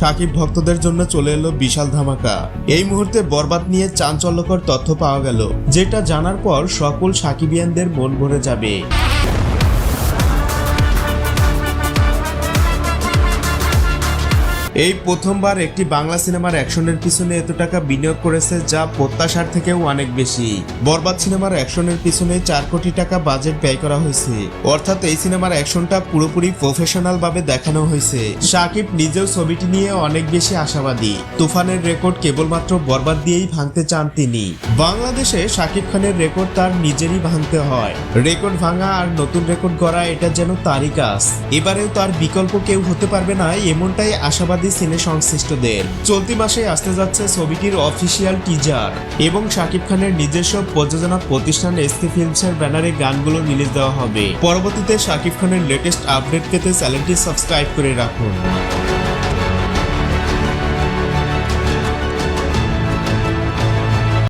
শাকিব ভক্তদের জন্য চলে এলো বিশাল ধামাকা। এই মুহূর্তে বরবাদ নিয়ে চাঞ্চল্যকর তথ্য পাওয়া গেল, যেটা জানার পর সকল শাকিবিয়ানদের মন ভরে যাবে। এই প্রথমবার একটি বাংলা সিনেমার অ্যাকশনের পিছনে এত টাকা বিনিয়োগ করেছে, যা প্রত্যাশার থেকেও অনেক বেশি। বরবাদ সিনেমার অ্যাকশনের পিছনে 4 কোটি টাকা বাজেট ব্যয় করা হয়েছে, অর্থাৎ এই সিনেমার অ্যাকশনটা পুরোপুরি প্রফেশনাল ভাবে দেখানো হয়েছে। শাকিব নিজেও ছবিটি নিয়ে অনেক বেশি আশাবাদী। তুফানের রেকর্ড কেবলমাত্র বরবাদ দিয়েই ভাঙতে চান তিনি। বাংলাদেশে শাকিব খানের রেকর্ড তার নিজেরই ভাঙতে হয়। রেকর্ড ভাঙা আর নতুন রেকর্ড গড়া, এটা যেন তারই কাজ। এবারেও তার বিকল্প কেউ হতে পারবে না, এমনটাই আশাবাদী সিনে সংশ্লিষ্টদের। চলতি মাসে আসতে যাচ্ছে ছবিটির অফিসিয়াল টিজার এবং শাকিব খানের নিজস্ব প্রযোজনা প্রতিষ্ঠান এসকে ফিল্মসের ব্যানারে গানগুলো রিলিজ দেওয়া হবে। পরবর্তীতে শাকিব খানের লেটেস্ট আপডেট পেতে চ্যানেলটি সাবস্ক্রাইব করে রাখুন।